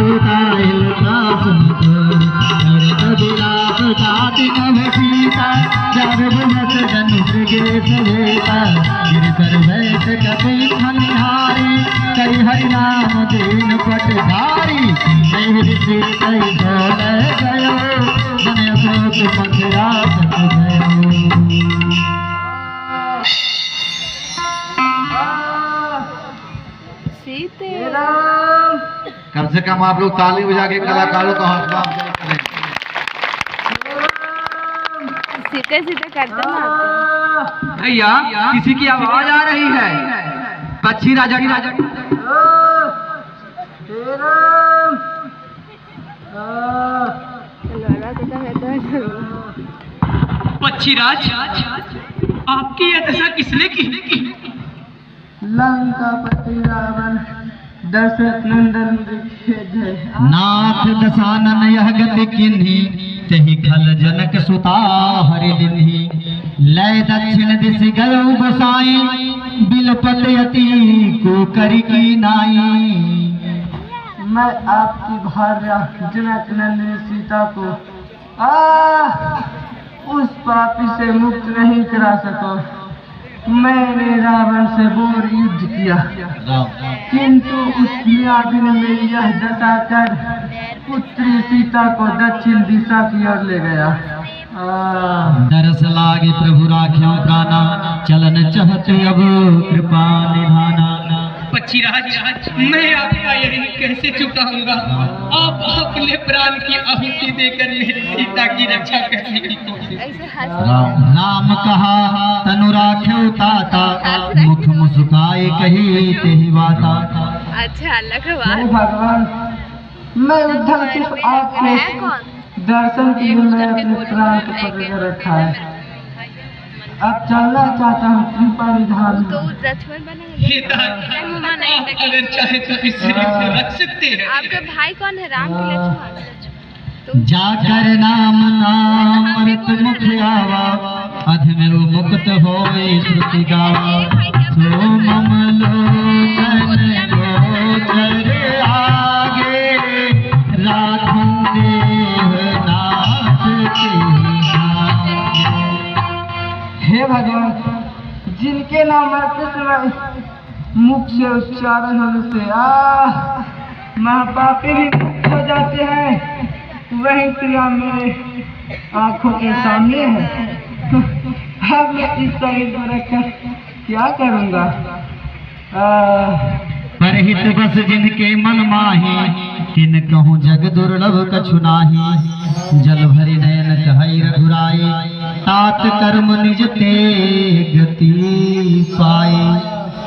उतारिल दासन कबिलास जाति नभ सीता जब बुझत जनु मृगे सवेता गिरकर बैठ कपि खनिहारी कई हरि नाम दीन पटधारी नहीं से कई बोल गयो मन अशोक मथुरा सत गयो। कम से कम आप लोग ताली बजा के कलाकारों का हौसला करें। सीधे सीधे करते ना भैया किसी की आवाज आ रही है। पक्षी राजा की राजा पक्षी राज आपकी यह दशा किसने की? लंकापति रावण दशरथ नंदन नाथ दशानन यह गति किन्ही तहि खल जनक सुता हरि लिन्ही लय दक्षिण दिश गयो गोसाई बिलपत यति को करि की नाई। मैं आपकी भार्या जनक नंदिनी सीता को उस पापी से मुक्त नहीं करा सका। मैंने रावण से घोर युद्ध किया किंतु उस दिन में यह दशा कर पुत्री सीता को दक्षिण दिशा की ओर ले गया। दरस लागे प्रभु राख्यों प्राणा चलन चाहते अब कृपा निभाना। पक्षी राज मैं आपका यही कैसे चुकाऊंगा? आप अपने प्राण की आहुति देकर मेरी सीता की रक्षा करने की कोशिश। नाम कहा तनु राख्यो ताता मुख मुस्काए कही तेहि बाता। अच्छा लखवार भगवान मैं उद्धव सिर्फ आपके दर्शन के लिए मैं अपने प्राण को पकड़ रखा है। अब चलना चाहता हूँ कृपा निधान। तो लक्ष्मण बनेंगे अगर चाहे तो इस शरीर को रख सकते हैं। आपके भाई कौन है? राम के लक्ष्मण। जाकर नाम अमृत मुख आवा अध में वो मुक्त होवे श्रुति गावा। सो मम लोचन गोचर आगे राखूं देह नाथ के। हे भगवान जिनके नाम मरते समय मुख से उच्चारण होने से महापापी भी मुक्त हो जाते हैं वही क्रिया मेरे आंखों के सामने है। अब मैं इस शरीर को रखकर क्या करूँगा? परहित बस जिनके मन माही तिन कहूँ जग दुर्लभ कछु नाही। जल भरि नयन कहई रघुराई तात कर्म निज ते गति पाई।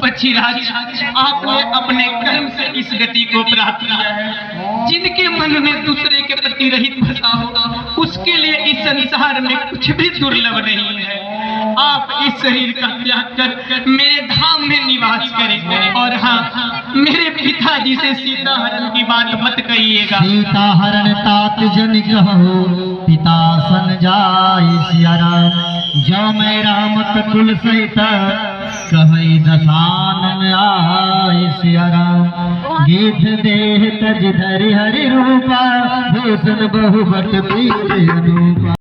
पक्षी राज आपने अपने कर्म से इस गति को प्राप्त किया है। जिनके मन में दूसरे के प्रति रहित भाषा हो उसके लिए इस संसार में कुछ भी दुर्लभ नहीं है। आप इस शरीर का त्याग कर मेरे धाम में निवास करें। और हाँ मेरे पिताजी से सीता हरण की बात मत कहिएगा। सीता हरण तात जन कहो पिता सन जाय सिया राम। जो मैं राम कुल सहित कहई दसानन आय सिया राम। गीत देह तज धरि हरि रूपा भूषण बहु बट पीर रूपा।